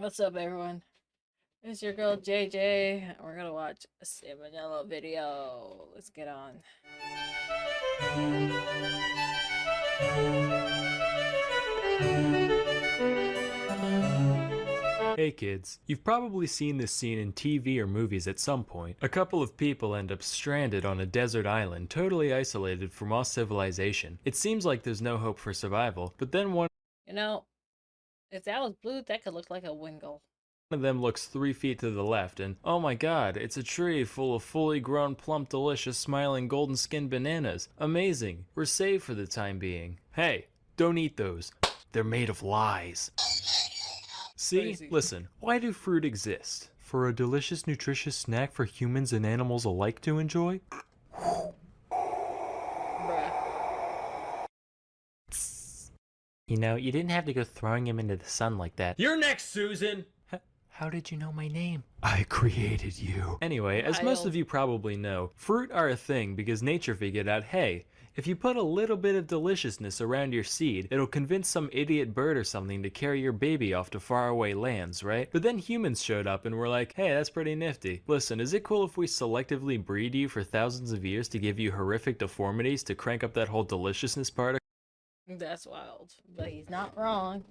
What's up, everyone? It's your girl JJ, and we're gonna watch a salmonella video. Let's get on. Hey kids, you've probably seen this scene in TV or movies at some point. A couple of people end up stranded on a desert island, totally isolated from all civilization. It seems like there's no hope for survival, but then one You know, if that was blue, that could look like a Wingle. of them looks 3 feet to the left and, oh my god, it's a tree full of fully grown, plump, delicious, smiling, golden skinned bananas. Amazing. We're safe for the time being. Hey, don't eat those. They're made of lies. See? Crazy. Listen, why do fruit exist? For a delicious, nutritious snack for humans and animals alike to enjoy? Bruh. You know, you didn't have to go throwing him into the sun like that. You're next, Susan! How did you know my name? I created you. Anyway, as most of you probably know, fruit are a thing because nature figured out, hey, if you put a little bit of deliciousness around your seed, it'll convince some idiot bird or something to carry your baby off to faraway lands, right? But then humans showed up and were like, hey, that's pretty nifty. Listen, is it cool if we selectively breed you for thousands of years to give you horrific deformities to crank up that whole deliciousness part? That's wild, but he's not wrong.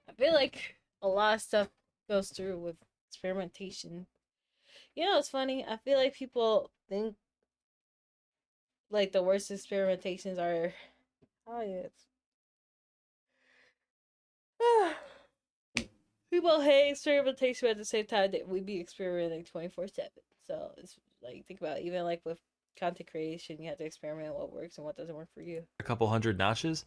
I feel like a lot of stuff goes through with experimentation. You know, it's funny. I feel like people think like the worst experimentations are. Oh yes. People hate experimentation, but at the same time, we be experimenting 24/7. So it's like, think about it, even like with content creation, you have to experiment what works and what doesn't work for you. A couple hundred notches?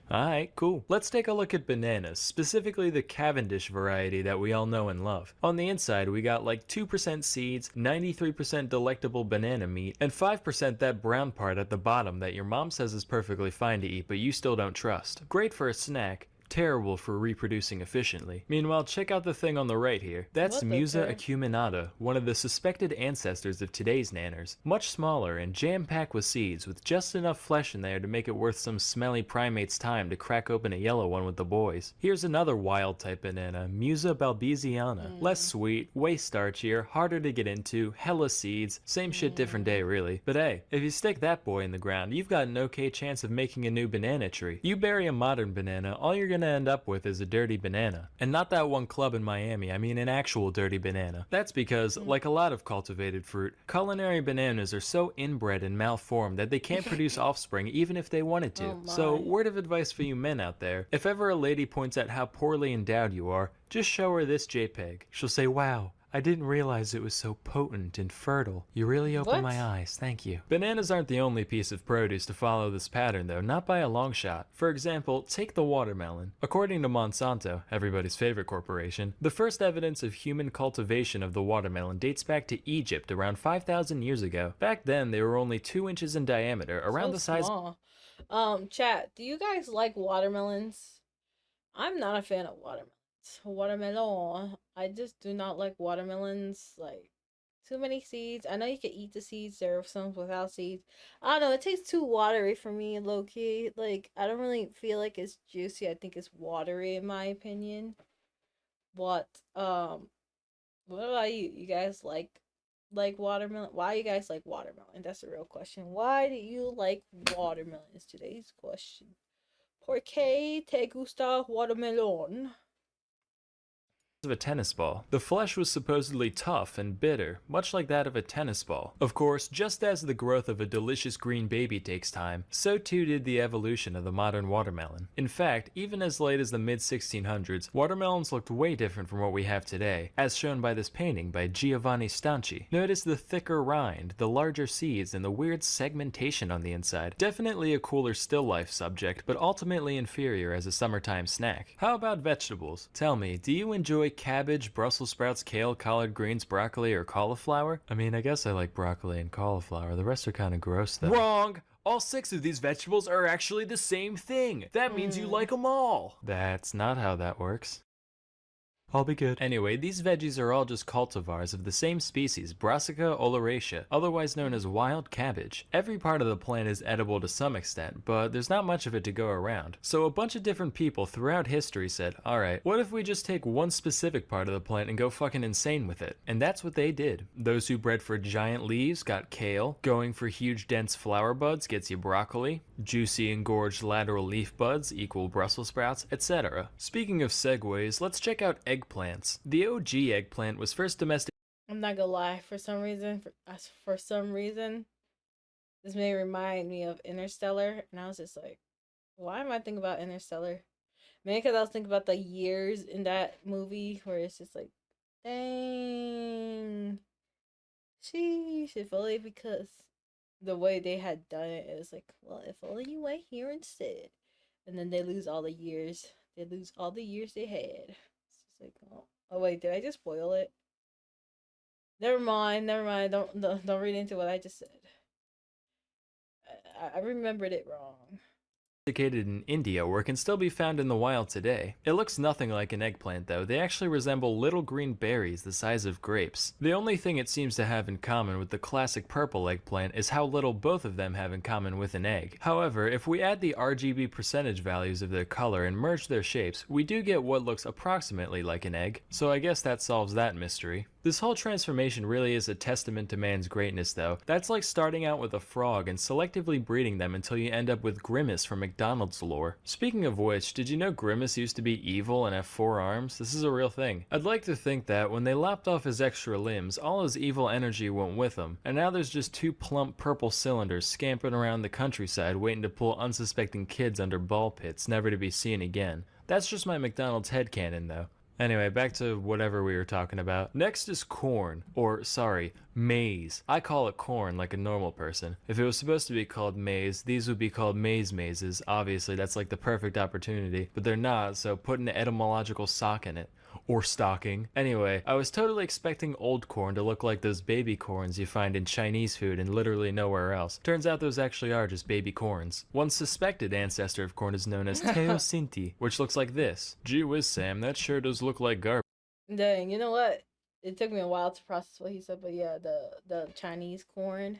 Alright, cool. Let's take a look at bananas, specifically the Cavendish variety that we all know and love. On the inside, we got like 2% seeds, 93% delectable banana meat, and 5% that brown part at the bottom that your mom says is perfectly fine to eat but you still don't trust. Great for a snack, terrible for reproducing efficiently. Meanwhile, check out the thing on the right here. That's Musa acuminata, one of the suspected ancestors of today's nanners. Much smaller and jam-packed with seeds, with just enough flesh in there to make it worth some smelly primate's time to crack open a yellow one with the boys. Here's another wild type banana, Musa balbesiana. Less sweet, way starchier, harder to get into, hella seeds, same shit different day really. But hey, if you stick that boy in the ground, you've got an okay chance of making a new banana tree. You bury a modern banana, all you're gonna end up with is a dirty banana. And not that one club in Miami, I mean an actual dirty banana. That's because, like a lot of cultivated fruit, culinary bananas are so inbred and malformed that they can't produce offspring even if they wanted to. So, word of advice for you men out there, if ever a lady points out how poorly endowed you are, just show her this JPEG. She'll say, wow, I didn't realize it was so potent and fertile. You really opened my eyes, thank you. Bananas aren't the only piece of produce to follow this pattern though, not by a long shot. For example, take the watermelon. According to Monsanto, everybody's favorite corporation, the first evidence of human cultivation of the watermelon dates back to Egypt around 5,000 years ago. Back then, they were only 2 inches in diameter, around the size. Chat, do you guys like watermelons? I'm not a fan of watermelons. Watermelon. I just do not like watermelons. Like, too many seeds. I know you can eat the seeds. There are some without seeds. I don't know. It tastes too watery for me, low key. Like, I don't really feel like it's juicy. I think it's watery in my opinion. But what about you? You guys like watermelon? Why you guys like watermelon? That's the real question. Why do you like watermelon? Is today's question. ¿Por qué te gusta watermelon? Of a tennis ball. The flesh was supposedly tough and bitter, much like that of a tennis ball. Of course, just as the growth of a delicious green baby takes time, so too did the evolution of the modern watermelon. In fact, even as late as the mid-1600s, watermelons looked way different from what we have today, as shown by this painting by Giovanni Stanchi. Notice the thicker rind, the larger seeds, and the weird segmentation on the inside. Definitely a cooler still life subject, but ultimately inferior as a summertime snack. How about vegetables? Tell me, do you enjoy cabbage, Brussels sprouts, kale, collard greens, broccoli, or cauliflower? I mean, I guess I like broccoli and cauliflower. The rest are kind of gross though. Wrong! All 6 of these vegetables are actually the same thing. That means you like them all. That's not how that works. I'll be good. Anyway, these veggies are all just cultivars of the same species, Brassica oleracea, otherwise known as wild cabbage. Every part of the plant is edible to some extent, but there's not much of it to go around. So a bunch of different people throughout history said, alright, what if we just take one specific part of the plant and go fucking insane with it? And that's what they did. Those who bred for giant leaves got kale, going for huge dense flower buds gets you broccoli, juicy engorged lateral leaf buds equal Brussels sprouts, etc. Speaking of segues, let's check out eggplants. The OG eggplant was first domesticated. I'm not gonna lie, for some reason, this may remind me of Interstellar, and I was just like, why am I thinking about Interstellar? Maybe because I was thinking about the years in that movie where it's just like, dang, sheesh, if only because the way they had done it, it was like, well, if only you went here instead. And then they lose all the years. They lose all the years they had. It's just like, oh wait, did I just spoil it? Never mind, never mind. Don't read into what I just said. I remembered it wrong. Domesticated in India where it can still be found in the wild today. It looks nothing like an eggplant though, they actually resemble little green berries the size of grapes. The only thing it seems to have in common with the classic purple eggplant is how little both of them have in common with an egg. However, if we add the RGB percentage values of their color and merge their shapes, we do get what looks approximately like an egg, so I guess that solves that mystery. This whole transformation really is a testament to man's greatness though. That's like starting out with a frog and selectively breeding them until you end up with Grimace from McDonald's lore. Speaking of which, did you know Grimace used to be evil and have 4 arms? This is a real thing. I'd like to think that when they lopped off his extra limbs, all his evil energy went with him, and now there's just 2 plump purple cylinders scampering around the countryside waiting to pull unsuspecting kids under ball pits, never to be seen again. That's just my McDonald's headcanon though. Anyway, back to whatever we were talking about. Next is corn, or sorry, maize. I call it corn like a normal person. If it was supposed to be called maize, these would be called mazes. Obviously, that's like the perfect opportunity, but they're not, so put an etymological sock in it. Or stocking. Anyway, I was totally expecting old corn to look like those baby corns you find in Chinese food and literally nowhere else. Turns out those actually are just baby corns. One suspected ancestor of corn is known as teosinte, which looks like this. Gee whiz, Sam, that sure does look like garbage. Dang, you know what? It took me a while to process what he said, but yeah, the Chinese corn.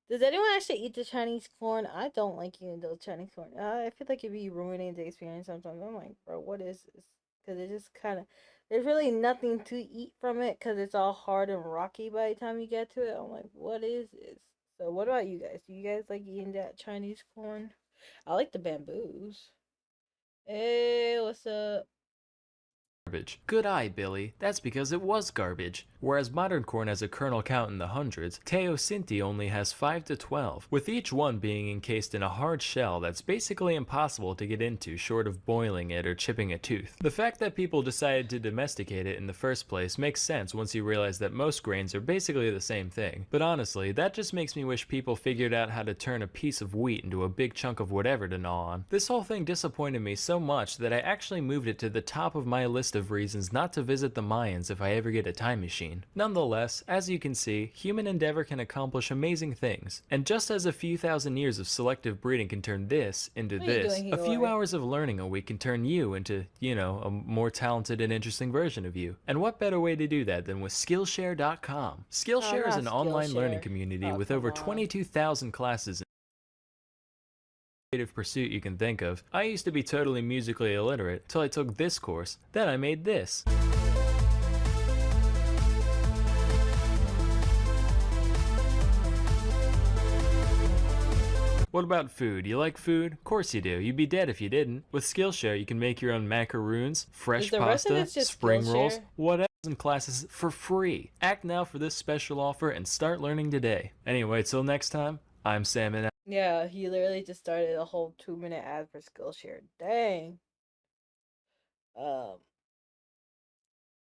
Does anyone actually eat the Chinese corn? I don't like eating those Chinese corn. I feel like it'd be ruining the experience sometimes. I'm like, bro, what is this? Because it just kind of, there's really nothing to eat from it because it's all hard and rocky by the time you get to it. I'm like, what is this? So what about you guys? Do you guys like eating that Chinese corn? I like the bamboos. Hey, what's up? Garbage. Good eye, Billy. That's because it was garbage. Whereas modern corn has a kernel count in the hundreds, teosinte only has 5 to 12, with each one being encased in a hard shell that's basically impossible to get into short of boiling it or chipping a tooth. The fact that people decided to domesticate it in the first place makes sense once you realize that most grains are basically the same thing. But honestly, that just makes me wish people figured out how to turn a piece of wheat into a big chunk of whatever to gnaw on. This whole thing disappointed me so much that I actually moved it to the top of my list of reasons not to visit the Mayans if I ever get a time machine. Nonetheless, as you can see, human endeavor can accomplish amazing things. And just as a few thousand years of selective breeding can turn this into this, a few hours of learning a week can turn you into, you know, a more talented and interesting version of you. And what better way to do that than with Skillshare.com? Skillshare is an online learning community with over 22,000 classes creative pursuit you can think of. I used to be totally musically illiterate till I took this course, then I made this. What about food? You like food? Of course you do. You'd be dead if you didn't. With Skillshare, you can make your own macaroons, fresh pasta, spring rolls, whatever in classes for free. Act now for this special offer and start learning today. Anyway, till next time, I'm Sam and yeah, he literally just started a whole 2-minute ad for Skillshare. Dang. I don't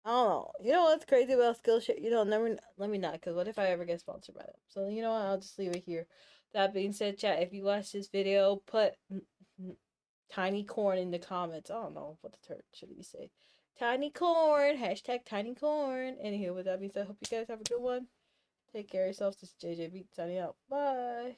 know. You know what's crazy about Skillshare? You know, never let me not, because what if I ever get sponsored by them? So you know what? I'll just leave it here. That being said, chat, if you watch this video, put tiny corn in the comments. I don't know what the term should we say. Tiny corn. Hashtag tiny corn. Anywho, with that being said, hope you guys have a good one. Take care of yourselves. This is JJ Beat signing out. Bye.